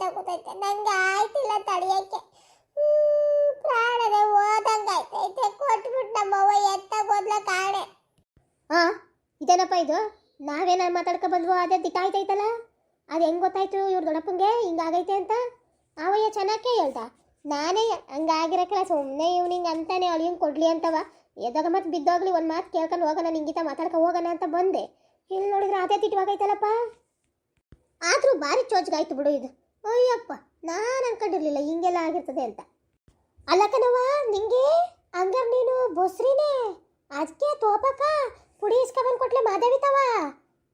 ತಗೋತೈತೆ. ನಂಗೆ ಆಯ್ತಿಲ್ಲ ತಡಿಯಕ್ಕೆ. ಪ್ರಾಣನೇ ಹೋದಂಗಾಯ್ತೈತೆ. ಕೊಟ್ಬಿಟ್ಟು ನಮ್ಮವ್ವ ಎತ್ತಾಗೋದ್ಲ ಕಾಣೆ. ಇದೇನಪ್ಪ ಇದು? ನಾವೇನ ಮಾತಾಡ್ಕೊ ಬಂದ್ವು ಅದೇ ದಿಟ್ಟ ಆಯ್ತೈತಲ್ಲ. ಅದು ಹೆಂಗೆ ಗೊತ್ತಾಯ್ತು ಇವ್ರ ದೊಡ್ಡಪ್ಪಂಗೆ ಹಿಂಗಾಗೈತೆ ಅಂತ? ಅವಯ್ಯ ಚೆನ್ನಾಗೇ ಹೇಳ್ದ. ನಾನೇ ಹಂಗಾಗಿರಕ್ಕಲ್ಲ, ಸುಮ್ಮನೆ ಇವ್ನಿಂಗೆ ಅಂತಾನೆ ಅಳಿಯಂಗೆ ಕೊಡ್ಲಿ ಅಂತವ. ಎದಾಗ ಮತ್ತೆ ಬಿದ್ದೋಗ್ಲಿ ಒಂದು ಮಾತು ಕೇಳ್ಕೊಂಡು ಹೋಗೋಣ, ನಿಂಗಿತ ಮಾತಾಡ್ಕೊ ಹೋಗೋಣ ಅಂತ ಬಂದೆ. ಇಲ್ಲಿ ನೋಡಿದ್ರೆ ಅದೇ ತಿಟ್ಟವಾಗೈತಲ್ಲಪ್ಪ. ಆದರೂ ಭಾರಿ ಚೋಚ್ಗಾಯ್ತು ಬಿಡು ಇದು. ಅಯ್ಯಪ್ಪ, ನಾನು ಅನ್ಕೊಂಡಿರ್ಲಿಲ್ಲ ಹಿಂಗೆಲ್ಲ ಆಗಿರ್ತದೆ ಅಂತ. ಅಲ್ಲ ಕಣವ, ನಿಂಗೆ ಹಂಗಾರೆ ನೀನು ಬೊಸ್ರಿನೇ ಅದಕ್ಕೆ ತೋಪಕ್ಕ ಪುಡಿ ಇಸ್ಕೊಂಬಂದು ಕೊಟ್ಲೆ ಮಾದೇವಿತವ.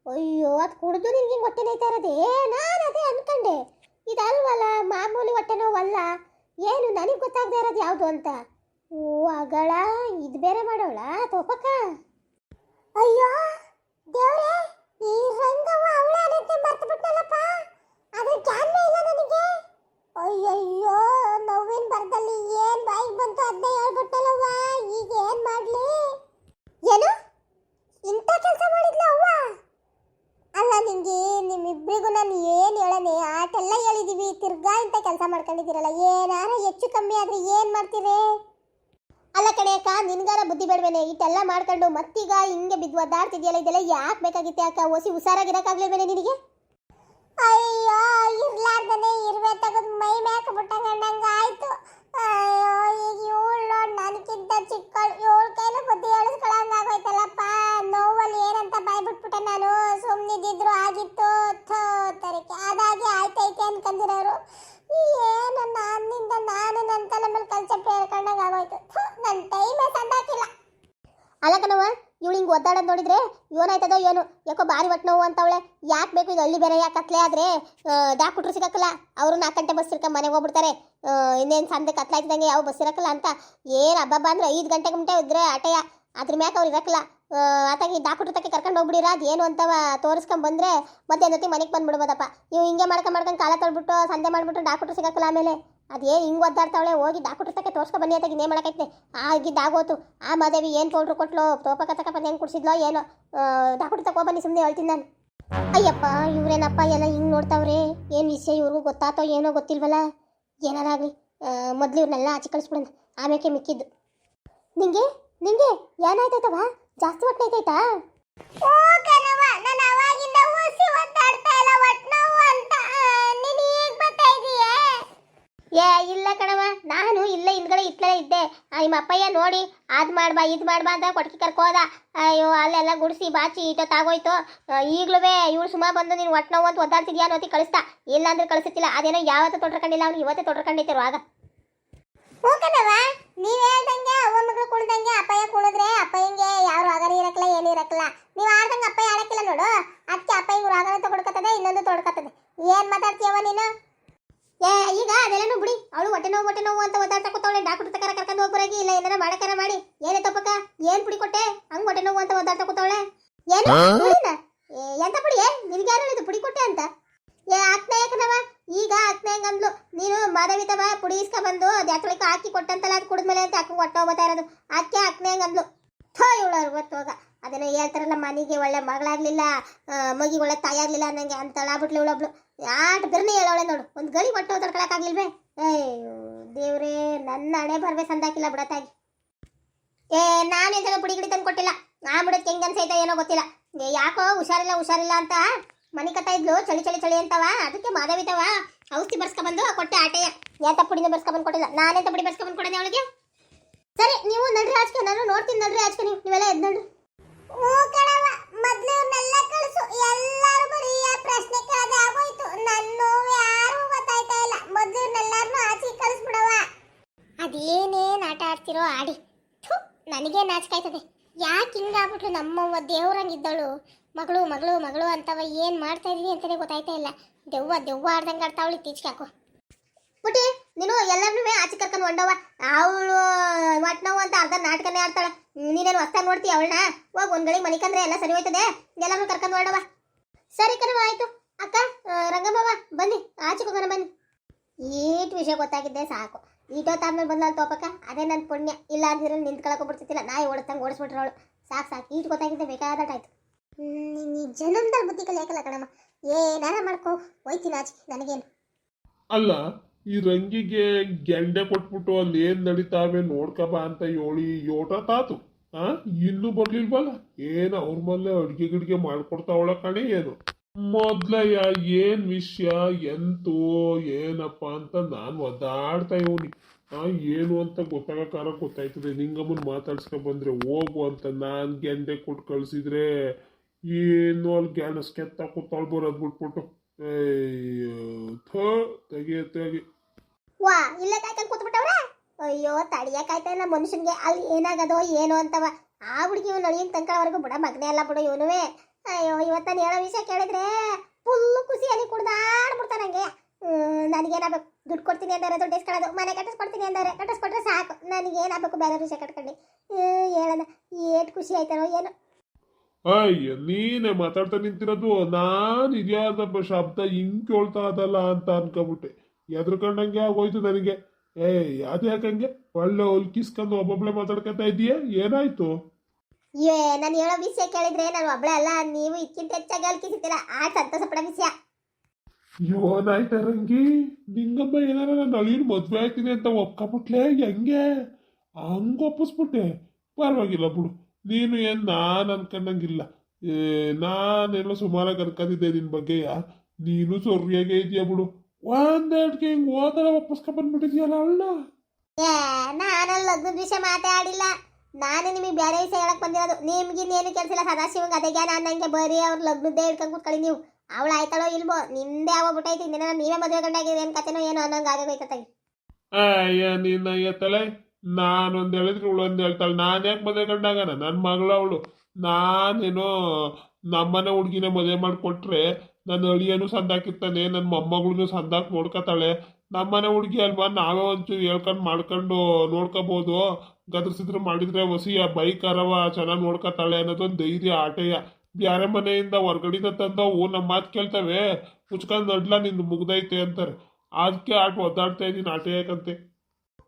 ಅಯ್ಯೋ, ಅದು ಕುಡಿದು ನಿನ್ಗೆ ಹೊಟ್ಟೆ ನೋಯ್ತಾ ಇರೋದೇ? ನಾನು ಅದೇ ಅನ್ಕೊಂಡೆ, ಇದಲ್ವಲ್ಲ ಮಾಮೂಲಿ ಹೊಟ್ಟೆ ನೋವಲ್ಲ, ಏನು ನನಗೆ ಗೊತ್ತಾಗದೆ ಇರೋದು ಯಾವುದು ಅಂತ. ಓ ಅಗಳ, ಇದು ಬೇರೆ ಮಾಡೋಳ ತೋಪಕ್ಕ. ಅಯ್ಯೋ ದೇವ್ರೆ, ಈ ರಂಗವ್ವ ಅವಳೇ ಅನ್ನತ್ತೆ ಮರ್ತು ಬಿಟ್ಟಲ್ಲಪ್ಪ. ಅದ್ರ ಜ್ಞಾನ ಇಲ್ಲ ನನಗೆ. ಅಯ್ಯಯ್ಯೋ, ನೋವಿನ ಬರದಲ್ಲಿ ಏನ್ ಬಾಯಿಗೆ ಬಂತು ಅದನ್ನ ಹೇಳ್ಬಿಟ್ಟಲ್ಲವ್ವ. ಈಗ ಏನ್ ಮಾಡ್ಲಿ? ಏನು ಇಂಥ ಕೆಲಸ ಮಾಡಿದ್ಲ ಅವ್ವ? ಅಲ್ಲ ನಿಂಗೆ, ನಿಮ್ಮಿಬ್ರಿಗೂ ನಾನು ಏನು ಹೇಳನೆ, ಆಟೆಲ್ಲ ಹೇಳಿದೀವಿ, ತಿರ್ಗಾ ಇಂಥ ಕೆಲಸ ಮಾಡ್ಕೊಂಡಿದ್ದೀರಲ್ಲ. ಏನಾರ ಹೆಚ್ಚು ಕಮ್ಮಿ ಆದ್ರೆ ಏನ್ ಮಾಡ್ತೀರಿ? ಅಲ್ಲ ಕಣೆ ಅಕ್ಕ, ನಿನ್ಗಾರ ಬುದ್ಧಿ ಬೇಡವೇನೆ? ಇಟ್ಟೆಲ್ಲ ಮಾಡ್ಕೊಂಡು ಮತ್ತೀಗ ಹಿಂಗೆ ಬಿದ್ದು ಒದ್ದಾಡ್ತಿದ್ಯಲ್ಲ, ಇದೆಲ್ಲ ಯಾಕೆ ಬೇಕಾಗಿತ್ತೆ ಅಕ್ಕ? ಒಸಿ ಹುಷಾರಾಗಿರಕ್ಕಾಗ್ಲೇಬೇನೆ ನಿನಗೆ? ಅಯ್ಯೋ, ಇರ್ಲಾರ್ದನೆ ಇರುವೆ ತೆಗೆದು ಮೈ ಮ್ಯಾಕ ಬಿಟ್ಟಂಗಂಗ ಆಯ್ತು. ಅಯ್ಯೋ, ಈಗ ಇವಳು ನೋಡಿ ನನಗಿಂತ ಚಿಕ್ಕಳು, ಇವಳ ಕೈಲೂ ಬುದ್ಧಿ ಹೇಳಿಸ್ಕೊಳಂಗ ಆಗೋಯ್ತಲ್ಲಪ್ಪ. ನೋವಲ್ಲಿ ಏನಂತ ಬಾಯ್ಬಿಟ್ಬಿಟ್ಟೆ ನಾನು. ಸುಮ್ಮನಿದ್ದಿದ್ರು ಆಗಿತ್ತು, ತರಿಕೆ ಅದಾಗಿ ಆಯ್ತೈತೆ ಅನ್ಕೊಂಡಿರೋರು ಏನು ನನ್ನಿಂದ ನಾನು ನನ್ನ ತಲೆ ಮೇಲೆ ಕಲ್ಚಪ್ಪೆ ಹೇಳ್ಕೊಂಡಂಗೆ ಆಗೋಯ್ತು. ನನ್ನ ಟೈಮೇ ಸಂದಾಕಿಲ್ಲ. ಅಲ್ಲ ಕಣವ, ಇವಳು ಹಿಂಗೆ ಒದ್ದಾಡೋದು ನೋಡಿದ್ರೆ ಏನಾಯ್ತದೋ ಏನು, ಯಾಕೋ ಭಾರಿ ಒಟ್ಟು ನೋವು ಅಂತವಳೆ. ಯಾಕೆ ಬೇಕು ಇದು? ಹಳ್ಳಿ ಬೇರೆ ಯಾಕೆ ಕತ್ಲೆ ಆದರೆ ಡಾಕ್ಟ್ರು ಸಿಗಕ್ಕಲ್ಲ. ಅವರು 4 ಗಂಟೆ ಬಸ್ ಇರ್ಕೊಂಡು ಮನೆಗೆ ಹೋಗ್ಬಿಡ್ತಾರೆ. ಇನ್ನೇನು ಸಂದೆ ಕತ್ಲಾಯ್ತಿದಂಗೆ ಯಾವ ಬಸ್ ಇರಕ್ಕಲ್ಲ ಅಂತ. ಏನು ಹಬ್ಬ ಅಂದ್ರೆ 5 ಗಂಟೆ ಗುಂಟೆ ಇದ್ರೆ ಆಟೆಯ, ಅದ್ರ ಮ್ಯಾಕೆ ಅವ್ರು ಇರಕ್ಕಲ್ಲ. ಆತಾಗಿ ಡಾಕ್ಟ್ರು ತಕ್ಕೆ ಕರ್ಕೊಂಡು ಹೋಗ್ಬಿಡಿರ, ಅದು ಏನು ಅಂತವ ತೋರಿಸ್ಕೊಂಡು ಬಂದರೆ ಮಧ್ಯಾಹ್ನ ಹೊತ್ತಿಗೆ ಮನೆಗೆ ಬಂದ್ಬಿಡ್ಬೋದಪ್ಪ. ಇವು ಹಿಂಗೆ ಮಾಡ್ಕೊಂಡು ಕಾಲ ತೊಳ್ಬಿಟ್ಟು ಸಂದೆ ಮಾಡಿಬಿಟ್ಟು ಡಾಕ್ಟ್ರು ಸಿಗಕ್ಕಲ್ಲ. ಆಮೇಲೆ ಅದೇನು ಹಿಂಗೆ ಒದ್ದಾಡ್ತಾವಳೆ, ಹೋಗಿ ಡಾಕ್ಟ್ರು ತಕ್ಕೆ ತೋರಿಸ್ಕೊ ಬನ್ನಿ ಆತಾಗಿ ಇನ್ನೇ ಮಾಡೋಕೈತೆ. ಆಗಿದ್ದಾಗೋತು. ಆ ಮಾದೇವಿ ಏನು ಪೌಡ್ರು ಕೊಟ್ಲು, ತೋಪಕ್ಕ ತಕ್ಕ ಬಂದು ಹೆಂಗೆ ಕುಡಿಸಿದ್ಲೋ ಏನೋ. ಡಾಕ್ಟ್ರು ತಗೋ ಬನ್ನಿ ಸುಮ್ಮನೆ ಹೇಳ್ತೀನಿ ನಾನು. ಅಯ್ಯಪ್ಪ, ಇವ್ರೇನಪ್ಪ ಎಲ್ಲ ಹಿಂಗೆ ನೋಡ್ತಾವ್ರೆ? ಏನು ವಿಷಯ ಇವ್ರಿಗೂ ಗೊತ್ತಾತೋ ಏನೋ ಗೊತ್ತಿಲ್ವಲ್ಲ. ಏನಾರಾಗಲಿ, ಮೊದಲು ಇವ್ರನ್ನೆಲ್ಲ ಆಚೆ ಕಳಿಸ್ಬಿಡೋಣ, ಆಮೇಲೆ ಮಿಕ್ಕಿದ್ದು. ನಿಂಗೆ ಏನಾಯ್ತೈತವ? ಜಾಸ್ತಿ ಹೊಟ್ಟೆ ಐತೈತಾ? ಓ ಕಣವ್ವ, ನಾನು ಅವಾಗಿಂದ ಊಸಿ ಒದ್ದಾಡ್ತಾ ಇಲ್ಲ ಹೊಟ್ಟೆ ನೋವು ಅಂತ. ನೀನು ಈಗ ಬರ್ತಾ ಇದೀಯೇ? ಇಲ್ಲ ಕಣವ, ನಾನು ಇಲ್ಲೇ ಹಿಂದ್ಗಡೆ ಇತ್ತಲೇ ಇದ್ದೆ. ನಿಮ್ಮ ಅಪ್ಪಯ್ಯ ನೋಡಿ ಅದು ಮಾಡ್ಬಾ ಇದು ಮಾಡ್ಬಾ ಅಂತ ಕೊಟ್ಟಿ ಕರ್ಕೋದ. ಅಯ್ಯೋ, ಅಲ್ಲೆಲ್ಲ ಗುಡಿಸಿ ಬಾಚಿ ಇಟ್ಟೊತ್ತಾಗೋಯ್ತು. ಈಗಲೂ ಇವಳು ಸುಮಾ ಬಂದು ನೀನು ಹೊಟ್ಟೆ ನೋವು ಅಂತ ಒದ್ದಾಡ್ತಿದ್ಯಾ ಅನ್ನೋತಿ ಕಳಿಸ್ತಾ. ಇಲ್ಲ ಅಂದ್ರೆ ಕಳಿಸ್ತಿಲ್ಲ. ಅದೇನೋ ಯಾವತ್ತೂ ತೊಡ್ರಕೊಂಡಿಲ್ಲ, ಅವ್ನು ಇವತ್ತೇ ತೊಡ್ರಕೊಂಡಿದ್ದರು ಆಗ. ಹ್ಞೂ ಕಣವ್ವ, ನೀವು ಹೇಳ್ದಂಗೆ ಅವ್ವ ಮಗಳು ಕುಳ್ದಂಗೆ ಅಪ್ಪಯ್ಯ ಕುಳಿದ್ರೆ ಅಪ್ಪಯ್ಯಂಗೆ ಯಾರು ಆಗರಿ ಇರಕ್ಕಲ್ಲ, ಏನು ಇರಕ್ಕಲ್ಲ. ನೀವು ಆಡ್ದಂಗೆ ಅಪ್ಪಯ್ಯ ಆಡಕ್ಕಿಲ್ಲ ನೋಡು, ಅದಕ್ಕೆ ಅಪ್ಪಯ್ಯ ಇವ್ರು ಆಗರ ತೊಡ್ಕತ್ತದೆ, ಇನ್ನೊಂದು ತೊಡ್ಕತ್ತದೆ. ಏನು ಮಾತಾಡ್ತೀಯವ ನೀನು? ಈಗ ಅದೆಲ್ಲನೂ ಬಿಡಿ. ಅವಳು ಹೊಟ್ಟೆ ನೋವು ಅಂತ ಒದ್ದಾಡ್ತಾ ಕೂತವಳೆ. ಡಾಕ್ಟ್ರು ತಕರ ಕರ್ಕೊಂಡು ಹೋಗ್ಬರಾಗಿ, ಇಲ್ಲ ಏನಾರ ಮಾಡಕ್ಕಾರ ಮಾಡಿ. ಏನೇ ತಪ್ಪಕ್ಕ, ಏನು ಪುಡಿ ಕೊಟ್ಟೆ ಹಂಗೆ ಹೊಟ್ಟೆ ನೋವು ಅಂತ ಒದ್ದಾಡ್ತಾ ಕೂತವಳೆ? ಏನು ಪುಡಿನ? ಎಂತ ಪುಡಿ? ನಿನ್ಗೆ ಯಾರು ಹೇಳಿದ್ದು ಪುಡಿ ಕೊಟ್ಟೆ ಅಂತ? ಅಕ್ನ ಯಾಕನವ? ಈಗ ಅಕ್ನ ಹೆಂಗಂದ್ಲು, ನೀನು ಮಾಧವಿ ತವ ಪುಡಿ ಇಸ್ಕೊಂಬಂದು ಅದು ಯಾತೊಳಿಕ ಹಾಕಿ ಕೊಟ್ಟಂತಲ್ಲ, ಅದು ಕುಡಿದ್ಮೇಲೆ ಅಂತ ಅಕ್ಕ ಹೊಟ್ಟೆ ಹೋಗ್ತಾ ಇರೋದು. ಅದಕ್ಕೆ ಅಕ್ನ ಹೆಂಗಂದ್ಲು. ಇವಳು 60 ಹೋಗ ಅದೇನೋ ಹೇಳ್ತಾರಲ್ಲ, ಮನೆಗೆ ಒಳ್ಳೆ ಮಗಳಾಗ್ಲಿಲ್ಲ, ಮಗಿಗೆ ಒಳ್ಳೆ ತಾಯಿ ಆಗ್ಲಿಲ್ಲ ಅನ್ನಂಗೆ ಅಂತಳಾಗ್ಬಿಟ್ಲು ಇವಳೊಬ್ಳು. ಆಟ ಬಿರ್ನೆ ಹೇಳವಳೆ ನೋಡು, ಒಂದು ಗಳಿ ಹೊಟ್ಟೆ ಹೋಗ್ತಾಡ್ಕೊಳಕ್ಕಾಗ್ಲಿಲ್ವೇ? ಅಯ್ಯೋ ದೇವ್ರೇ, ನನ್ನ ಹಣೆ ಬರ್ಬೇ ಸಂದಾಕಿಲ್ಲ ಬಿಡತ್ತಾಗಿ. ನಾನು ಎಂತಾಗ ಪುಡಿ ಗಿಡಿ ತಂದು ಕೊಟ್ಟಿಲ್ಲ. ಆ ಬಿಡಕ್ಕೆ ಹೆಂಗೆ ಅನ್ಸೈತ ಏನೋ ಗೊತ್ತಿಲ್ಲ. ಯಾಕೋ ಹುಷಾರಿಲ್ಲ ಅಂತ ಮನೆ ಕತ್ತಾ ಇದ್ಲು, ಚಳಿ ಅಂತವ. ಅದಕ್ಕೆ ಮಾಧವಿತವ ಔಷಧಿ ಬರ್ಸ್ಕೊಬಂದು ಕೊಟ್ಟೆ ಆಟೆಯ. ಎಂತ ಪುಡಿನ ಬರ್ಸ್ಕೊಬಂದು ಕೊಟ್ಟಿಲ್ಲ. ನಾನೆಂತ ಪುಡಿ ಬರ್ಸ್ಕೊಬಂದು ಕೊಡೋಣ ಅವಳಿಗೆ? ಸರಿ, ನೀವು ನಡ್ರಿ ಆಚೆ, ನಾನು ನೋಡ್ತೀನಿ. ನಡ್ರಿ ಆಚೆ, ನೀವೆಲ್ಲ ಎದ್ದು ನಡ್ರಿ. ಹ್ಞೂ ಕಣವ್ವ, ಮೊದಲು ಇವ್ರನ್ನೆಲ್ಲ ಕಳಿಸು. ಎಲ್ಲರೂ ಬರೀ ಪ್ರಶ್ನೆ ಕೇಳದೆ ಆಗೋಯ್ತು. ನನ್ನ ನೋವು ಯಾರು ಗೊತ್ತಾಯ್ತಾ ಇಲ್ಲ. ಮೊದಲು ಇವ್ರನ್ನೆಲ್ಲರನ್ನೂ ಆಚೆ ಕಳಿಸ್ಬಿಡವ. ಅದೇನೇನು ಆಟ ಆಡ್ತಿರೋ ಆಡಿ. ನನಗೆ ನಾಚಿಕಾಯ್ತದೆ. ಯಾಕೆ ಹಿಂಗಾಗ್ಬಿಟ್ಲು ನಮ್ಮವ್ವ? ದೇವ್ರಂಗಿದ್ದಳು. ಮಗಳು ಅಂತವ. ಏನು ಮಾಡ್ತಾ ಇದೀನಿ ಅಂತಲೇ ಗೊತ್ತಾಯ್ತಾ ಇಲ್ಲ. ದೆವ್ವ ಆಡ್ದಂಗೆ ಆಡ್ತಾವಳಿ. ತೀಚ್ಕಾಕು ಪುಟಿ, ನೀನು ಎಲ್ಲರನ್ನೂ ಆಚೆ ಕರ್ಕೊಂಡು ಹೊಂಡವ. ಅವಳು ಹೊಟ್ಟೆ ನೋವು ಅಂತ ಅರ್ಧ ನಾಟಕನೇ ಆಡ್ತಾಳೆ. ನೀನೇನು ಹೊಸ್ತಾಗಿ ನೋಡ್ತೀಯ ಅವಳನ್ನ? ಹೋಗಿ ಒಂದು ಗಳಿಗೆ ಮನಿಕಂದ್ರೆ ಎಲ್ಲ ಸರಿ ಹೋಯ್ತದೆ. ಎಲ್ಲರನ್ನೂ ಕರ್ಕೊಂಡು ಹೊಂಡವ. ಸರಿ ಕಣವ, ಆಯ್ತು. ಅಕ್ಕ, ರಂಗಮ್ಮವ ಬನ್ನಿ, ಆಚೆ ಹೋಗೋಣ ಬನ್ನಿ. ಈಟ್ ವಿಷಯ ಗೊತ್ತಾಗಿದ್ದೆ ಸಾಕು. ಈಟೊತ್ತಾದ್ಮೇಲೆ ಬಂದಲ್ಲ ತೋಪಕ್ಕ, ಅದೇ ನನ್ನ ಪುಣ್ಯ. ಇಲ್ಲ ಅಂದಿರೋ ನಿಂತ್ಕೊಳಕ್ಕೊಗ್ಬಿಡ್ತಿಲ್ಲ. ನಾಯಿ ಓಡಿಸ್ಬಿಟ್ರವಳು. ಸಾಕು ಈಟ್ ಗೊತ್ತಾಗಿದ್ದೆ ಬೇಕಾದಟಾಯ್ತು. ನೀ ಜನ್ಮದಲ್ಲಿ ಬುದ್ಧಿ ಕಲಿಯಾಕಲ್ಲ ಕಣಮ್ಮ. ಏನಾರ ಮಾಡ್ಕೋ, ಹೋಯ್ತೀನಿ ಆಚೆ, ನನಗೇನು. ಅಲ್ಲ, ಈ ರಂಗಿಗೆ ಗೆಂಡೆ ಕೊಟ್ಬಿಟ್ಟು ಅಲ್ಲಿ ಏನ್ ನಡೀತಾವೆ ನೋಡ್ಕಬ ಅಂತ ಹೇಳಿ ಯೋಟತಾತು. ಆ ಇನ್ನೂ ಬರ್ಲಿಲ್ವಲ್ಲ? ಏನು ಅವ್ರ ಮನೆ ಅಡ್ಗೆ ಗಿಡ್ಗೆ ಮಾಡ್ಕೊಡ್ತಾವಳ ಕಣೆ ಏನು? ಮೊದ್ಲಯ್ಯ ಏನ್ ವಿಷಯ ಎಂತು ಏನಪ್ಪ ಅಂತ ನಾನು ಒದ್ದಾಡ್ತಾ ಇವನಿ. ಏನು ಅಂತ ಗೊತ್ತಾಯ್ತದೆ. ನಿಂಗಮ್ಮನ್ ಮಾತಾಡ್ಸ್ಕೊಂಡ್ ಬಂದ್ರೆ ಹೋಗು ಅಂತ ನಾನ್ ಗೆಂಡೆ ಕೊಟ್ಟು ಕಳ್ಸಿದ್ರೆ ಏನು ಅಲ್ಲಿ ಗ್ಯಾನಸ್ಕೆ ಕೂತಾಳ್ ಬರೋದ್ ಬಿಟ್ಬಿಟ್ಟು ಅಯ್ಯೋ ಥೋ ತೆಗಿ. ವಾ ಇಲ್ಲೇ ಕಾಯ್ಕೊಂಡು ಕೂತ್ಬಿಟ್ಟವ್ರ. ಅಯ್ಯೋ ತಡಿಯಕ್ಕಾಯ್ತಾ ಇಲ್ಲ ಮನುಷ್ಯನ್ಗೆ ಅಲ್ಲಿ ಏನಾಗದೋ ಏನೋ ಅಂತವ. ಆ ಹುಡುಗಿ ಇವ್ನು ನಳಿಯನ್ ತನಕವರೆಗೂ ಬಿಡ ಮಗನೇ ಅಲ್ಲ ಬಿಡು ಇವನುವೆ. ಅಯ್ಯೋ ಇವತ್ತು ನಾನು ಹೇಳೋ ವಿಷಯ ಕೇಳಿದ್ರೆ ಫುಲ್ಲು ಖುಷಿಯಲ್ಲಿ ಕುಡ್ದಾಡ್ಬಿಡ್ತಾನೆ ನಂಗೆ. ನನಗೇನಾಗಬೇಕು, ದುಡ್ಡು ಕೊಡ್ತೀನಿ ಅಂದರೆ ದುಡ್ಡು ಇಸ್ಕೊಳ್ಳೋದು, ಮನೆ ಕಟ್ಟಿಸ್ಕೊಡ್ತೀನಿ ಅಂದರೆ ಕಟ್ಟಿಸ್ಕೊಟ್ರೆ ಸಾಕು, ನನಗೇನಾಗಬೇಕು ಬೇರೆ ವಿಷಯ ಕಟ್ಕೊಂಡು ಹೇಳೋಣ. ಏಟ್ ಖುಷಿ ಆಯ್ತಾರೋ ಏನೋ. ಅಯ್ಯ ನೀನೇ ಮಾತಾಡ್ತಾ ನಿಂತಿರೋದು, ನಾನು ಇದ್ಯಾವ್ದಪ್ಪ ಶಬ್ದ ಹಿಂಗ್ ಕೇಳ್ತಾ ಅದಲ್ಲ ಅಂತ ಅನ್ಕೊಬಿಟ್ಟೆ. ಎದ್ರಕೊಂಡಂಗೆ ಆಗೋಯ್ತು ನನಗೆ. ಅದ್ ಯಾಕಂಗೆ ಒಳ್ಳೆ ಹೊಲ್ಕಿಸ್ಕೊಂಡು ಒಬ್ಬೊಬ್ಳೆ ಮಾತಾಡ್ಕೊತಾ ಇದೀಯ, ಏನಾಯ್ತು? ನಾನು ಹೇಳೋ ವಿಷಯ ಕೇಳಿದ್ರೆ ನಾನು ಒಬ್ಳೆ ಅಲ್ಲ, ನೀವು ಇದಕ್ಕಿಂತ ಹೆಚ್ಚಾಗಿ ಅಲ್ಕಿಸಿದ್ದೀರಾ. ಆ ಸಂತೋಷ ಪಡೋ ವಿಷಯ. ಏನಾಯ್ತ ರಂಗಿ? ನಿಂಗಮ್ಮ ಏನಾರ ನನ್ನ ಅಳಿಯನ್ ಮದ್ವೆ ಆಯ್ತೀನಿ ಅಂತ ಒಪ್ಕೊಬಿಟ್ಲೆ? ಹೆಂಗೆ ಹಂಗ ಒಪ್ಪಿಸ್ಬಿಟ್ಟೆ? ಪರವಾಗಿಲ್ಲ ಬಿಡು, ನೀನು ಏನ್ ನಾನ್ ಅನ್ಕೊಂಡಂಗಿಲ್ಲ. ನಾನೆಲ್ಲ ಸುಮಾರಾಗಿ ಅನ್ಕೊಂಡಿದ್ದೆ ನಿನ್ ಬಗ್ಗೆಯ. ನೀನು ಸೊರ್ರಿಯಾಗೆ ಇದೆಯಾ ಬಿಡು. ಒಂದೆರಡ್ಗೆ ಹಿಂಗ್ ಹೋದಳ ಒಪ್ಪಿಸ್ಕೊಂಡ್ ಬಂದ್ಬಿಟ್ಟಿದ್ಯಲ್ಲ ಅವಳನ್ನ. ನಾನಲ್ಲಿ ಲಗ್ನದ ವಿಷಯ ಮಾತಾಡಿಲ್ಲ. ನಾನು ನಿಮಗೆ ಬೇರೆ ವಿಷಯ ಹೇಳಕ್ ಬಂದಿರೋದು. ನಿಮ್ಗಿನ್ನೇನು ಕೆಲಸ ಇಲ್ಲ, ಸದಾಶಿವಂಗ ಅದಕ್ಕೆ ನಾನು ನಂಗೆ ಬರೀ ಅವ್ರ ಲಗ್ನದ್ದೇ ಹಿಡ್ಕೊಂಡು ಕೂತ್ಕೊಳ್ಳಿ ನೀವು. ಅವಳು ಆಯ್ತಾಳೋ ಇಲ್ವೋ, ನಿಂದೆ ಆಗ್ಬಿಟ್ಟೈತಿ. ಇನ್ನೇನ ನೀವೇ ಮದುವೆ ಗಂಡಾಗಿದೆ ಏನು ಕತೆನೋ ಏನೋ ಅನ್ನೋಂಗೆ ಆಗೋಯ್ತಾಗಿ. ಅಯ್ಯ ನಿನ್ನ ಎತ್ತಲೆ, ನಾನೊಂದು ಹೇಳಿದ್ರೆ ಇವಳೊಂದು ಹೇಳ್ತಾಳೆ. ನಾನು ಯಾಕೆ ಮದುವೆ ಕಂಡಾಗನ? ನನ್ನ ಮಗಳು ಅವಳು. ನಾನೇನೋ ನಮ್ಮನೆ ಹುಡುಗಿನ ಮದುವೆ ಮಾಡಿಕೊಟ್ರೆ ನನ್ನ ಅಳಿಯನು ಸಂದಾಕಿರ್ತಾನೆ, ನನ್ನ ಮೊಮ್ಮಗಳೂ ಸಂದಾಕ್ ನೋಡ್ಕೊತಾಳೆ. ನಮ್ಮನೆ ಹುಡುಗಿ ಅಲ್ವಾ, ನಾವೇ ಒಂಚೂರು ಹೇಳ್ಕೊಂಡು ಮಾಡ್ಕೊಂಡು ನೋಡ್ಕೋಬೋದು. ಗದರ್ಸಿದ್ರು ಮಾಡಿದ್ರೆ ಹೊಸಿಯ ಬೈಕರವ ಚೆನ್ನಾಗಿ ನೋಡ್ಕೊತಾಳೆ ಅನ್ನೋದೊಂದು ಧೈರ್ಯ ಆಟೆಯ. ಬ್ಯಾರೆ ಮನೆಯಿಂದ ಹೊರ್ಗಡಿದ ತಂದವು ನಮ್ಮ ಮಾತು ಕೇಳ್ತವೆ, ಮುಚ್ಕೊಂಡು ನಡ್ಲ ನಿಂದು ಮುಗ್ದೈತೆ ಅಂತಾರೆ. ಅದಕ್ಕೆ ಆಟ ಒದ್ದಾಡ್ತಾ ಇದ್ದೀನಿ ಆಟೆ ಯಾಕಂತೆ.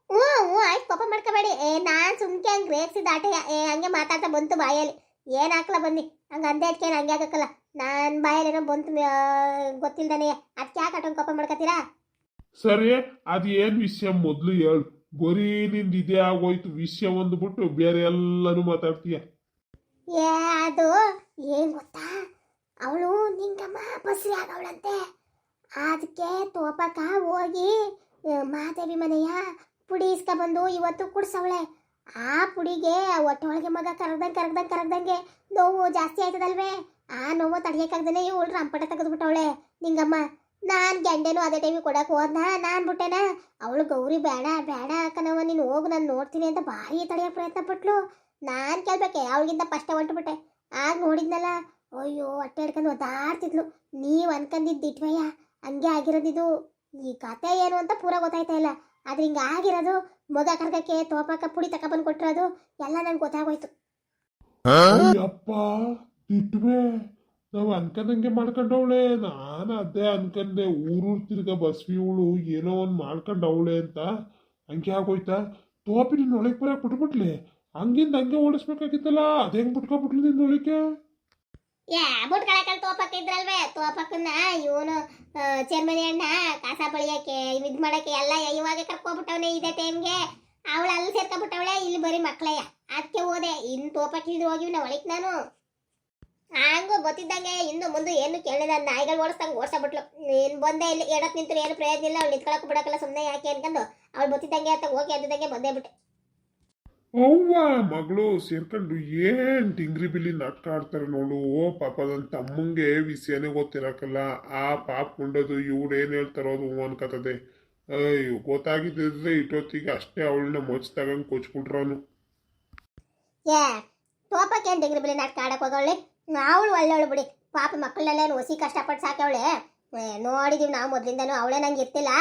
ಹ್ಞೂ ಆಯ್ತು, ಕೋಪ ಮಾಡ್ಕೋಬೇಡಿ. ನಾನು ಸುಮ್ಕೆ ಹಂಗೆ ರೇಗ್ಸಿದ ಆಟೆ. ಹಂಗೆ ಮಾತಾಡ್ತಾ ಬಂತು ಬಾಯಲ್ಲಿ. ಏನು ಹಾಕ್ಲ ಬನ್ನಿ ಹಂಗೆ ಅಂದೆ ಅದಕ್ಕೆ ಏನು ಹಂಗೆ ಆಗಕ್ಕಲ್ಲ. ನಾನು ಬಾಯಲ್ಲೇನೋ ಬಂತು ಗೊತ್ತಿಲ್ದಾನೆ, ಅದಕ್ಕೆ ಯಾಕೆ ಆಟೊಂದು ಕೋಪ ಮಾಡ್ಕೊತೀರಾ? ಸರಿ, ಅದು ಏನು ವಿಷಯ ಮೊದಲು ಹೇಳು. ಬರೀ ನಿಂದು ಇದೇ ಆಗೋಯ್ತು ವಿಷಯ ಒಂದು ಬಿಟ್ಟು ಬೇರೆ ಎಲ್ಲನೂ ಮಾತಾಡ್ತೀಯ. ಅದು ಏನು ಗೊತ್ತಾ, ಅವಳು ನಿಂಗಮ್ಮ ಬಸ್ರಿ ಆಗವಳಂತೆ. ಅದಕ್ಕೆ ತೋಪಕ್ಕ ಹೋಗಿ ಮಾದೇವಿ ಮನೆಯ ಪುಡಿ ಇಸ್ಕೊಬಂದು ಇವತ್ತು ಕುಡ್ಸವಳೆ. ಆ ಪುಡಿಗೆ ಒಟ್ಟೊಳಗೆ ಮಗ ಕರಗ್ದಂಗೆ ನೋವು ಜಾಸ್ತಿ ಆಯ್ತದಲ್ವೇ. ಆ ನೋವು ತಡಿಯಕ್ಕಾಗ್ದೇ ಇವಳು ರಂಪಟ ತೆಗೆದ್ಬಿಟ್ಟವಳೆ ನಿಂಗಮ್ಮ. ನಾನು ಗಂಡೆನು ಅದೇ ಟೈಮಿಗೆ ಕೊಡಕ್ಕೆ ಹೋದ್ನ, ನಾನು ಬಿಟ್ಟೆನ. ಅವಳು ಗೌರಿ ಬೇಡ ಅಕ್ಕನವ, ನೀನು ಹೋಗು ನಾನು ನೋಡ್ತೀನಿ ಅಂತ ಭಾರಿ ತಡೆಯೋಕೆ ಪ್ರಯತ್ನ ಪಟ್ಲು. ನಾನು ಕೇಳ್ಬೇಕೆ, ಅವಳಿಗಿಂತ ಫಸ್ಟೇ ಹೊಂಟುಬಿಟ್ಟೆ. ಆಗ ನೋಡಿದ್ನಲ್ಲ, ಅಯ್ಯೋ ಹೊಟ್ಟೆ ಹಿಡ್ಕೊಂಡು ಒದ್ದಾಡ್ತಿದ್ಲು. ನೀವು ಅನ್ಕೊಂಡಿದ್ದಿಟ್ವಯ್ಯ, ಹಂಗೆ ಆಗಿರೋದಿದು. ಈ ಕತೆ ಏನು ಅಂತ ಪೂರ ಗೊತ್ತಾಯ್ತಾ ಇಲ್ಲ. ಆದ್ರೆ ಹಿಂಗೆ ಆಗಿರೋದು, ಮಗ ಕರ್ಗಕ್ಕೆ ತೋಪಕ್ಕ ಪುಡಿ ತಗೊಬಂದು ಕೊಟ್ಟಿರೋದು ಎಲ್ಲ ನಂಗೆ ಗೊತ್ತಾಗೋಯ್ತು. ಅಪ್ಪ ಇಟ್ವೆ, ನಾವು ಅನ್ಕೊಂಡಂಗೆ ಮಾಡ್ಕೊಂಡವಳೆ. ನಾನು ಅದೇ ಅನ್ಕಂಡೆ, ಊರೂರು ತಿರ್ಗ ಬಸ್ವಿ ಇವಳು ಏನೋ ಒಂದು ಮಾಡ್ಕೊಂಡವಳೆ ಅಂತ. ಹಂಗೆ ಆಗೋಯ್ತಾ? ತೋಪಿನ ಒಳಗೆ ಬರಕ್ಕೆ ಬಿಟ್ಬಿಟ್ಲೆ, ಹಂಗಿಂದ ಹಂಗೆ ಓಡಿಸ್ಬೇಕಾಗಿತ್ತಲ್ಲ. ಅದೇ ಹೆಂಗೆ ಬಿಟ್ಕೊಬಿಟ್ಲು ನಿನ್ನ ಒಳಗೆ? ಬುಟ್ಕಳಕಲ್ ತೋಪಕ್ಕ ಇದ್ರಲ್ವೇ, ತೋಪಕ್ಕನ್ನ ಇವನು ಚರ್ಮನಿ ಅಣ್ಣ ಕಾಸ ಬಳಿಯಕ್ಕೆ ಇದ್ ಮಾಡಕ್ಕೆ ಎಲ್ಲ ಇವಾಗ ಕರ್ಕೊಬಿಟ್ಟವನೆ ಇದೇ ಟೈಮ್ಗೆ. ಅವಳು ಅಲ್ಲಿ ಸೇರ್ಕೊಬಿಟ್ಟವಳೆ, ಇಲ್ಲಿ ಬರೀ ಮಕ್ಳಯ್ಯ. ಅದಕ್ಕೆ ಹೋದೆ, ಇನ್ನು ತೋಪಕ್ಕೆ ಇಳಿದು ಹೋಗಿವಿ ನಾ ಒಳಗೆ. ನಾನು ಹಂಗೂ ಗೊತ್ತಿದ್ದಂಗೆ ಇನ್ನು ಮುಂದೆ ಏನು ಕೇಳಿದ, ನಾಯಿಗಳು ಓಡಿಸ್ದಂಗೆ ಓಡಿಸ್ಬಿಟ್ಲು. ನೀನು ಬಂದೆ ಇಲ್ಲಿ ಎಡಕ್ಕೆ ನಿಂತರು ಏನು ಪ್ರಯೋಜನ ಇಲ್ಲ. ಅವಳು ನಿಂತ್ಕೊಳಕ್ಕೆ ಬಿಡಕ್ಕಲ್ಲ, ಸುಮ್ಮನೆ ಯಾಕೆ ಅನ್ಕೊಂಡು ಅವಳು ಗೊತ್ತಿದ್ದಂಗೆ ಅಂತ ಹೋಗಿ ಅದ್ದಂಗೆ ಬಂದೇ ಬಿಟ್ಟೆ. ಅವ್ವ ಮಗಳು ಸೇರ್ಕೊಂಡು ಏನ್ ಟಿಂಗ್ರಿ ಬಿಲ್ಲಿ ನಾಟಕ ಆಡ್ತಾರೆ ನೋಡು. ಪಾಪ ನನ್ನ ತಮ್ಮಂಗೆ ವಿಷಯನೇ ಗೊತ್ತಿರಕಲ್ಲ. ಆ ಪಾಪ ಕೊಂಡದು ಇವ್ರು ಏನ್ ಹೇಳ್ತಾರೋ ಅದು ಅನ್ಕತದೆ. ಅಯ್ಯೋ ಗೊತ್ತಾಗಿದ್ದಿದ್ರೆ ಇಟ್ಟೊತ್ತಿಗೆ ಅಷ್ಟೇ ಅವಳನ್ನ ಮೊಚ್ ತಗೊಂಡು ಕೊಚ್ಬಿಟ್ರವನು. ತೋಪಕ್ಕೆ ಏನು ಡಿಗ್ರಿ ಬಿಳಿ ನಾಟಕ ಆಡಕ್ಕೆ ಹೋಗವಳೆ. ಅವಳು ಒಳ್ಳೆವಳು ಬಿಡಿ, ಪಾಪ ಮಕ್ಕಳನ್ನೆಲ್ಲ ಹೊಸಿ ಕಷ್ಟಪಟ್ಟು ಸಾಕವಳೆ. ನೋಡಿದೀವಿ ನಾವು ಮೊದ್ಲಿಂದನೂ. ಅವಳೇ ನಂಗೆ ಇರ್ತಿಲ್ಲ.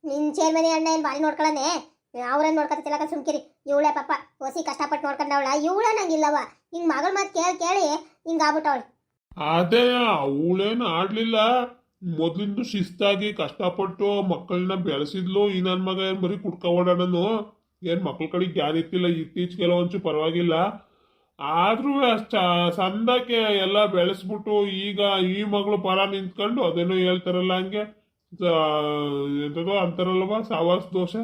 ನಿನ್ನ ಚೇರ್ಮನಿ ಅಣ್ಣ ಏನು ಬಾರಿ ನೋಡ್ಕೊಳ್ಳನೆ, ಅವ್ರನ್ನ ನೋಡ್ಕೊತಿಲ್ಲ ಸುಮ್ಕಿರಿ. ಇವಳೇ ಪಾಪ ಹೊಸಿ ಕಷ್ಟಪಟ್ಟು ನೋಡ್ಕೊಂಡವಳ. ಇವಳೇ ನಂಗಿಲ್ಲವ, ಹಿಂಗೆ ಮಗಳ ಮಾತು ಕೇಳಿ ಹಿಂಗೆ ಆಗ್ಬಿಟ್ಟವಳು. ಅದೇ ಅವಳೇನು ಆಡ್ಲಿಲ್ಲ, ಮೊದ್ಲಿಂದ ಶಿಸ್ತಾಗಿ ಕಷ್ಟಪಟ್ಟು ಮಕ್ಕಳನ್ನ ಬೆಳೆಸಿದ್ಲು. ಈ ನನ್ನ ಮಗ ಏನ್ ಬರೀ ಕುಡ್ಕ ಓಡಾಡನು, ಏನ್ ಮಕ್ಳ ಕಡೆ ಜ್ಞಾನ ಇರ್ತಿಲ್ಲ. ಇತ್ತೀಚೆಗೆಲ್ಲ ಒಂಚು ಪರವಾಗಿಲ್ಲ. ಆದ್ರೂ ಸಂದಕ್ಕೆ ಎಲ್ಲ ಬೆಳೆಸ್ಬಿಟ್ಟು ಈಗ ಈ ಮಗಳು ಪರ ನಿಂತ್ಕೊಂಡು ಅದೇನೋ ಹೇಳ್ತಾರಲ್ಲ ಹಂಗೆ ಎಂಥದೋ ಅಂತಾರಲ್ವ ಸಾವಾಸ ದೋಷ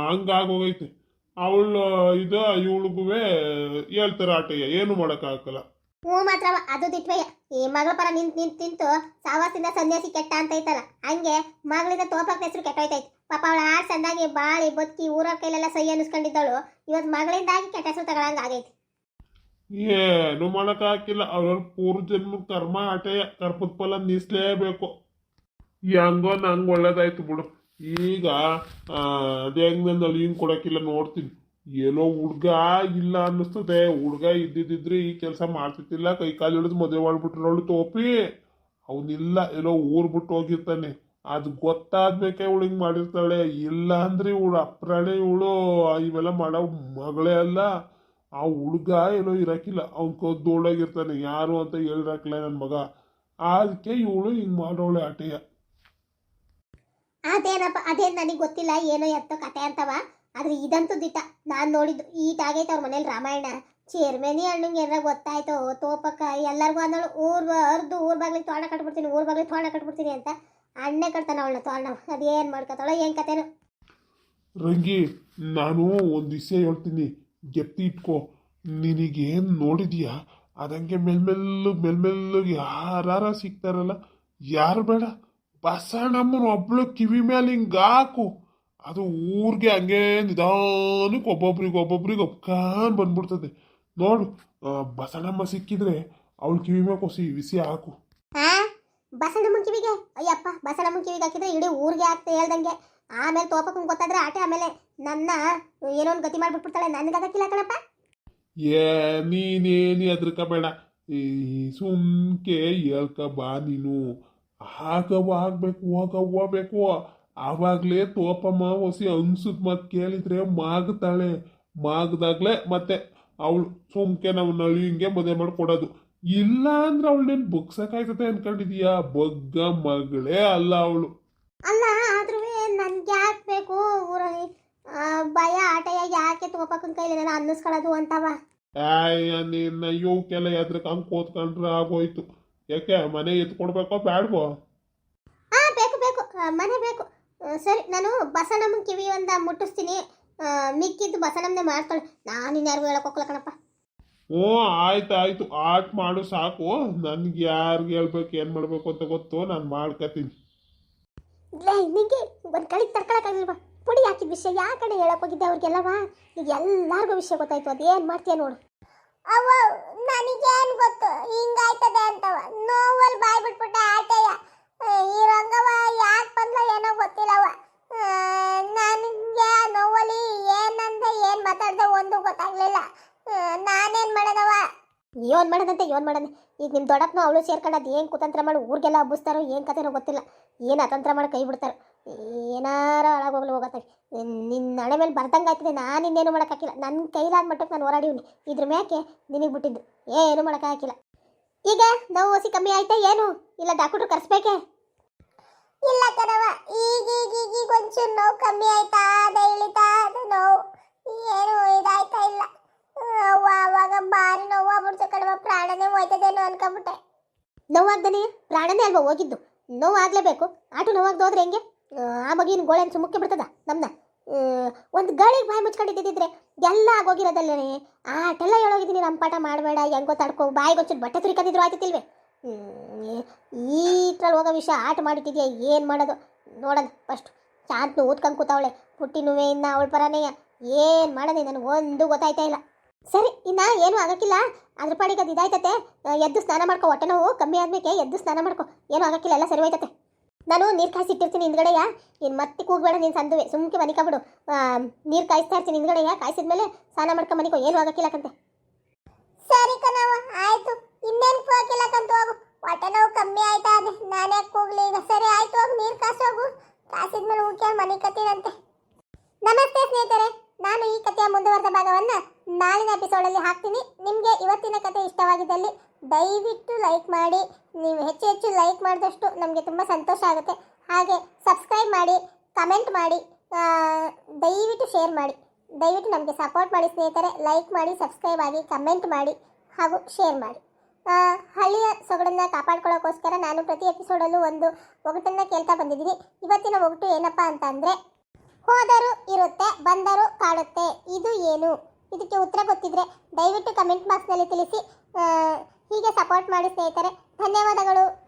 ಹಂಗಾಗೋಗೈತೆ. ಅವಳು ಇವಳಿಗೂ ಹೇಳ್ತಾರೆ ಆಟಯ್ಯ, ಏನು ಮಾಡೋಕ್ಕಾಗಲ್ಲ. ಹ್ಞೂ ಮಾತ್ರವ ಅದು ದಿಟ್ವೆಯ. ಈ ಮಗಳ ಪರ ನಿಂತು ಸಾವಾಸಿಂದ ಸನ್ಯಾಸಿ ಕೆಟ್ಟ ಅಂತ ಐತಲ್ಲ, ಹಂಗೆ ಮಗಳಿಂದ ತೋಪಕ್ಕೆ ಹೆಸರು ಕೆಟ್ಟೋಯ್ತೈತೆ. ಪಾಪ ಅವಳು ಆಡ್ ಚಂದಾಗಿ ಬಾಳಿ ಬದುಕಿ ಊರ ಕೈಲೆಲ್ಲ ಸೈ ಅನ್ನಿಸ್ಕೊಂಡಿದ್ದವಳು ಇವತ್ತು ಮಗಳಿಂದಾಗಿ ಕೆಟ್ಟ ಹೆಸರು ತಗೊಳಂಗ ಆಗೈತಿ. ಏನು ಮಾಡೋಕ್ಕಾಗಿಲ್ಲ. ಅವ್ರ ಪೂರ್ವ ಜನ್ಮ ಕರ್ಮ ಆಟಯ್ಯ, ಕರ್ಪದ ಫಲ ನಿಸ್ಲೇಬೇಕು. ಹೆಂಗೋ ನಂಗೆ ಒಳ್ಳೇದಾಯ್ತು ಬಿಡು. ಈಗ ಅದೇ ಹೆಂಗ್ ನನ್ನ ಅಳಿಯಂಗೆ ಕೊಡೋಕ್ಕಿಲ್ಲ ನೋಡ್ತೀನಿ. ಏನೋ ಹುಡ್ಗ ಇಲ್ಲ ಅನ್ನಿಸ್ತದೆ. ಹುಡ್ಗ ಇದ್ದಿದ್ರೆ ಈ ಕೆಲಸ ಮಾಡ್ತಿದ್ದಿಲ್ಲ. ಕೈ ಕಾಲು ಹಿಡಿದು ಮದುವೆ ಮಾಡ್ಬಿಟ್ರು ಅವಳು ತೋಪಿ. ಅವನಿಲ್ಲ, ಏನೋ ಊರ್ ಬಿಟ್ಟು ಹೋಗಿರ್ತಾನೆ. ಅದು ಗೊತ್ತಾದ್ಮೇಲೆ ಇವಳು ಹಿಂಗೆ ಮಾಡಿರ್ತಾಳೆ. ಇಲ್ಲ ಅಂದ್ರೆ ಇವಳು ಅಪ್ರಾಣೆ, ಇವಳು ಇವೆಲ್ಲ ಮಾಡೋ ಮಗಳೇ ಅಲ್ಲ. ಆ ಹುಡ್ಗ ಏನೋ ಇರಕ್ಕಿಲ್ಲ, ಅವ್ನು ಕದ್ದೋಳಾಗಿರ್ತಾನೆ. ಯಾರು ಅಂತ ಹೇಳಿರಾಕ್ಲ ನನ್ನ ಮಗ. ಅದಕ್ಕೆ ಇವಳು ಹಿಂಗೆ ಮಾಡೋಳೆ ಆಟಯ್ಯ. ಅದೇನಪ್ಪ, ಅದೇನು ನನಗೆ ಗೊತ್ತಿಲ್ಲ, ಏನೋ ಎತ್ತೋ ಕತೆ ಅಂತವ. ಆದ್ರೆ ಇದಂತೂ ದಿಟ್ಟ. ನಾನು ನೋಡಿದ್ದು ಈಟಾಗೈತೆ ಅವ್ರ ಮನೇಲಿ ರಾಮಾಯಣ. ಚೇರ್ಮನಿ ಹಣ್ಣಂಗೆ ಏನಾರ ಗೊತ್ತಾಯ್ತು ತೋಪಕ್ಕ ಎಲ್ಲರಿಗೂ ಅಂದಳು, ಊರ್ ಬಾಗ್ಲಿಗೆ ತೋರಣ ಕಟ್ಬಿಡ್ತೀನಿ, ಊರ್ ಬಾಗ್ಲಿಗೆ ತೋರಣ ಕಟ್ಬಿಡ್ತೀನಿ ಅಂತ. ಅಣ್ಣೆ ಕಟ್ತಾನ ಅವಳನ್ನ ತೋರಣ. ಅದೇನು ಮಾಡ್ಕೊತಾಳೋ ಏನು ಕತೆನೋ. ರಂಗಿ, ನಾನು ಒಂದು ವಿಷಯ ಹೇಳ್ತೀನಿ, ಗೆಪ್ತಿ ಇಟ್ಕೋ. ನಿನಗೇನು ನೋಡಿದೀಯಾ ಅದಂಗೆ ಮೆಲ್ಮೆಲ್ಲಗೆ ಯಾರ ಸಿಗ್ತಾರಲ್ಲ, ಯಾರು ಬೇಡ, ಬಸಣ್ಣಮ್ಮನ ಒಬ್ಳು ಕಿವಿ ಮೇಲೆ ಹಿಂಗೆ ಹಾಕು. ಅದು ಊರಿಗೆ ಹಂಗೆ ನಿಧಾನಕ್ಕೆ ಒಬ್ಬೊಬ್ರಿಗೆ ಒಪ್ಕಾನ್ ಬಂದ್ಬಿಡ್ತದೆ ನೋಡು. ಬಸಣ್ಣಮ್ಮ ಸಿಕ್ಕಿದ್ರೆ ಅವಳು ಕಿವಿ ಮೇಲೆ ಕೊಸಿ ವಿಸಿ ಹಾಕು. ಬಸಣ್ಣಮ್ಮನ ಕಿವಿಗೆ? ಅಯ್ಯಪ್ಪ, ಬಸಣ್ಣಮ್ಮನ ಕಿವಿಗೆ ಹಾಕಿದ್ರೆ ಇಡೀ ಊರಿಗೆ ಆಗ್ತಾ ಹೇಳ್ದಂಗೆ. ಆಮೇಲೆ ತೋಪಕ್ಕೆ ಗೊತ್ತಾದ್ರೆ ಆಟೆ ಆಮೇಲೆ ನನ್ನ ಏನೋ ಒಂದು ಗತಿ ಮಾಡಿಬಿಟ್ಬಿಡ್ತಾಳೆ. ನನಗೆ ಅದಕ್ಕಿಲ್ಲ ಕಣಪ್ಪ. ನೀನೇನಿ ಅದ್ರಕಬೇಡ, ಈ ಸುಮ್ಕೆ ಹೇಳ್ಕ ಬಾ ನೀನು. ಆಗಬೇಕು ಹೋಗಬೇಕು. ಆವಾಗಲೇ ತೋಪಮ್ಮ ಹೊಸಿ ಅನ್ಸುದ್ ಮತ್ತೆ ಕೇಳಿದ್ರೆ ಮಾಗ್ತಾಳೆ. ಮಾಗ್ದಾಗ್ಲೇ ಮತ್ತೆ ಅವಳು ಸುಮ್ಕೆ ನಾವು ನಳಿಂಗೆ ಮದುವೆ ಮಾಡಿಕೊಡೋದು. ಇಲ್ಲ ಅಂದ್ರೆ ಅವಳನ್ನೇನು ಬಗ್ಸಕ್ಕಾಯ್ತದೆ ಅನ್ಕೊಂಡಿದೀಯಾ? ಬಗ್ಗ ಮಗಳೇ ಅಲ್ಲ ಅವಳು. ಅಲ್ಲ, ಆದ್ರೂ ನನ್ಗೆ ಯಾಕೆ ಬೇಕು ಊರಲ್ಲಿ ಭಯ ಆಟಯ್ಯ? ಯಾಕೆ ತೋಪಕ್ಕನ ಕೈಲಿ ನಾನು ಅನ್ನಿಸ್ಕೊಳ್ಳೋದು ಅಂತವ? ನಿನ್ನ ಇವಕ್ಕೆಲ್ಲ ಎದ್ರಕ್ಕೆ ಹಂಗೆ ಕೂತ್ಕೊಂಡ್ರೆ ಆಗೋಯ್ತು. ಯಾಕೆ ಮನೆ ಎತ್ಕೊಡ್ಬೇಕೋ ಬ್ಯಾಡ್ವೋ? ಬೇಕು ಮನೆ ಬೇಕು. ಸರಿ, ನಾನು ಬಸಣ್ಣಮ್ಮನ ಕಿವಿ ಒಂದು ಮುಟ್ಟಿಸ್ತೀನಿ. ಮಿಕ್ಕಿದ್ದು ಬಸಣ್ಣಮ್ಮನೆ ಮಾಡ್ತಾಳೆ. ನಾನು ಇನ್ಯಾರಿಗೂ ಹೇಳಕ್ ಹೋಗಲ್ಲ ಕಣಪ್ಪ. ಹ್ಞೂ, ಆಯ್ತು ಆಟ ಮಾಡು ಸಾಕು. ನನ್ಗೆ ಯಾರಿಗೆ ಹೇಳ್ಬೇಕು ಏನು ಮಾಡಬೇಕು ಅಂತ ಗೊತ್ತು, ನಾನು ಮಾಡ್ಕೊತೀನಿ. ನಿಂಗೆ ಒಂದು ಕಳಿಗೆ ತಡ್ಕೊಳಕ್ಕಾಗಿಲ್ವಾ? ಪುಡಿ ಹಾಕಿದ ವಿಷಯ ಯಾಕಡೆ ಹೇಳಕ್ ಹೋಗಿದ್ದೆ ಅವ್ರಿಗೆಲ್ಲವಾ? ಈಗ ಎಲ್ಲರಿಗೂ ವಿಷಯ ಗೊತ್ತಾಯ್ತು. ಅದೇನು ಮಾಡ್ತೀಯ ನೋಡು. ಅವ್ವ, ನನಗೇನು ಗೊತ್ತು ಹಿಂಗಾಯ್ತದೆ ಅಂತವ. ನೋವಲ್ಲಿ ಬಾಯ್ ಬಿಟ್ಬಿಟ್ಟೆ ಆಟಯ್ಯ. ಈ ರಂಗವ ಯಾಕೆ ಬಂದ್ಲ ಏನೋ ಗೊತ್ತಿಲ್ಲವ. ನನಗೆ ನೋವಲ್ಲಿ ಏನಂದ ಏನು ಮಾತಾಡ್ದೆ ಒಂದು ಗೊತ್ತಾಗ್ಲಿಲ್ಲ. ನಾನೇನು ಮಾಡೋದವ? ಏನು ಮಾಡೋದಂತೆ ಈಗ ನಿಮ್ಮ ದೊಡ್ಡಪ್ಪನ ಅವಳು ಸೇರ್ಕೊಂಡದ್ದು ಏನು ಕುತಂತ್ರ ಮಾಡಿ ಊರಿಗೆಲ್ಲ ಹಬ್ಬಿಸ್ತಾರೋ ಏನು ಕತೆನೋ ಗೊತ್ತಿಲ್ಲ. ಏನು ಅತಂತ್ರ ಮಾಡಿ ಕೈ ಬಿಡ್ತಾರೋ, ಏನಾರ ಹಾಳಾಗೋಗ್ಲಿ ಹೋಗತ್ತೆ. ನಿನ್ನ ಹಣೆ ಮೇಲೆ ಬರ್ದಂಗೆ ಆಯ್ತದೆ. ನಾನು ಇನ್ನೇನು ಮಾಡೋಕ್ಕಾಗಿಲ್ಲ. ನನ್ನ ಕೈಲಾದ ಮಟ್ಟಕ್ಕೆ ನಾನು ಹೋರಾಡಿವ್ನಿ. ಇದ್ರ ಮ್ಯಾಕೆ ನಿನಗೆ ಬಿಟ್ಟಿದ್ದು ಏನು ಮಾಡೋಕ್ಕಾಗಿಲ್ಲ. ಈಗ ನೋವು ಹೊಸಿ ಕಮ್ಮಿ ಆಯ್ತಾ ಏನು? ಇಲ್ಲ ಡಾಕ್ಟ್ರು ಕರೆಸ್ಬೇಕೆ? ಇಲ್ಲ ಕಣವ, ಈಗ ಒಂಚೂರು ನೋವು ಕಮ್ಮಿ ಆಯ್ತಾ? ಅದ ಇಳಿತಾ ಅದು ನೋವು ಏನು ಇದಾಯ್ತಾ ಇಲ್ಲ. ಅವಾಗ ಭಾರಿ ನೋವು ಆಗ್ಬಿಡ್ತು ಕಣವ. ಪ್ರಾಣನೇ ಹೋಯ್ತದೇನೋ ಅನ್ಕೊಂಬಿಟ್ಟೆ. ನೋವಾಗ್ದಾನೆ ಪ್ರಾಣನೇ ಅಲ್ವಾ ಹೋಗಿದ್ದು? ನೋವು ಆಗಲೇಬೇಕು. ಆಟು ನೋವಾಗ್ದು ಹೋದ್ರೆ ಹೆಂಗೆ? ಆ ಮಗಿನ ಗೋಳೆನ್ ಸುಮ್ಮಕ್ಕೆ ಬಿಡ್ತದ ನಮ್ಮನ್ನ? ಒಂದು ಗಳಿಗೆ ಬಾಯಿ ಮುಚ್ಕೊಂಡಿದ್ದಿದ್ರೆ ಎಲ್ಲ ಆಗೋಗಿರೋದಲ್ಲೇ. ಆಟೆಲ್ಲ ಹೇಳೋಗಿದ್ದೀನಿ, ರಂಪಾಟ ಮಾಡಬೇಡ, ಹೆಂಗೋ ತಡ್ಕೊ, ಬಾಯಿಗೊಚ್ಚು ಬಟ್ಟೆ ತುರಿಕಂದಿದ್ರು ಆಯ್ತಿಲ್ವೇ? ಈಟ್ರಲ್ಲಿ ಹೋಗೋ ವಿಷಯ ಆಟ ಮಾಡಿಟ್ಟಿದ್ಯಾ, ಏನು ಮಾಡೋದು ನೋಡೋಣ. ಫಸ್ಟ್ ಶಾಂತನು ಊದ್ಕೊಂಡು ಕೂತಾವಳೆ. ಪುಟ್ಟಿ ನೋವೆಯಿಂದ ಅವಳ ಪರನೇ ಏನು ಮಾಡೋದು ನನಗೆ ಒಂದು ಗೊತ್ತಾಯ್ತಾ ಇಲ್ಲ. ಸರಿ, ಇನ್ನು ಏನು ಆಗೋಕ್ಕಿಲ್ಲ. ಅದ್ರ ಪಾಡಿಗೆ ಅದು ಇದಾಯ್ತತೆ. ಎದ್ದು ಸ್ನಾನ ಮಾಡ್ಕೊ. ಹೊಟ್ಟೆ ನೋವು ಕಮ್ಮಿ ಆದ್ಮೇಲೆ ಎದ್ದು ಸ್ನಾನ ಮಾಡ್ಕೊ. ಏನೂ ಆಗೋಕ್ಕಿಲ್ಲ, ಎಲ್ಲ ಸರಿ ಹೋಯ್ತತೆ. ನಾನು ನೀರು ಕಾಯಿಸಿಟ್ಟಿರ್ತೀನಿ ಹಿಂದ್ಗಡೆಯ. ಇನ್ನು ಮತ್ತೆ ಕೂಗಬೇಡ ನೀನು ಸಂದುವೆ. ಸುಮ್ಕೆ ಮನಿಕೊಬಿಡು. ನೀರು ಕಾಯಿಸ್ತಾ ಇರ್ತೀನಿ ಹಿಂದ್ಗಡೆಯ. ಕಾಯಿಸಿದ್ಮೇಲೆ ಸ್ನಾನ ಮಾಡ್ಕೊ ಮನಿಕೊ. ಏನು ಆಗೋಕ್ಕಿಲ್ಲಕಂತೆ. ಸರಿ ಕಣವ, ಆಯ್ತು. ಇನ್ನೇನು ಕೂಗಿಲ್ಲಕಂತ ಹೋಗು. ಹೊಟ್ಟೆ ನೋವು ಕಮ್ಮಿ ಆಯ್ತಾ? ಅದೇ ನಾನೇ ಕೂಗ್ಲಿ ಈಗ. ಸರಿ ಆಯ್ತು, ಹೋಗು ನೀರು ಕಾಸೋಗು. ಕಾಸಿದ್ಮೇಲೆ ಊಟ ಮನೆ ಕತ್ತೀರಂತೆ. ನಮಸ್ತೆ ಸ್ನೇಹಿತರೆ, ನಾನು ಈ ಕಥೆಯ ಮುಂದುವರೆದ ಭಾಗವನ್ನು ನಾಳಿನ ಎಪಿಸೋಡಲ್ಲಿ ಹಾಕ್ತೀನಿ. ನಿಮಗೆ ಇವತ್ತಿನ ಕಥೆ ಇಷ್ಟವಾಗಿದ್ದಲ್ಲಿ ದಯವಿಟ್ಟು ಲೈಕ್ ಮಾಡಿ. ನೀವು ಹೆಚ್ಚು ಲೈಕ್ ಮಾಡಿದಷ್ಟು ನಮಗೆ ತುಂಬ ಸಂತೋಷ ಆಗುತ್ತೆ. ಹಾಗೆ ಸಬ್ಸ್ಕ್ರೈಬ್ ಮಾಡಿ, ಕಮೆಂಟ್ ಮಾಡಿ, ದಯವಿಟ್ಟು ಶೇರ್ ಮಾಡಿ. ದಯವಿಟ್ಟು ನಮಗೆ ಸಪೋರ್ಟ್ ಮಾಡಿ ಸ್ನೇಹಿತರೆ. ಲೈಕ್ ಮಾಡಿ, ಸಬ್ಸ್ಕ್ರೈಬ್ ಆಗಿ, ಕಮೆಂಟ್ ಮಾಡಿ ಹಾಗೂ ಶೇರ್ ಮಾಡಿ. ಹಳ್ಳಿಯ ಸೊಗಡನ್ನ ಕಾಪಾಡ್ಕೊಳ್ಳೋಕ್ಕೋಸ್ಕರ ನಾನು ಪ್ರತಿ ಎಪಿಸೋಡಲ್ಲೂ ಒಂದು ಒಗಟನ್ನ ಕೇಳ್ತಾ ಬಂದಿದ್ದೀನಿ. ಇವತ್ತಿನ ಒಗಟು ಏನಪ್ಪಾ ಅಂತ ಅಂದ್ರೆ, ಹೋದರೂ ಇರುತ್ತೆ ಬಂದರೂ ಕಾಡುತ್ತೆ, ಇದು ಏನು? ಇದಕ್ಕೆ ಉತ್ತರ ಗೊತ್ತಿದ್ರೆ ದಯವಿಟ್ಟು ಕಮೆಂಟ್ ಬಾಕ್ಸ್ನಲ್ಲಿ ತಿಳಿಸಿ. ಹೀಗೆ ಸಪೋರ್ಟ್ ಮಾಡಿ ಸ್ನೇಹಿತರೆ. ಧನ್ಯವಾದಗಳು.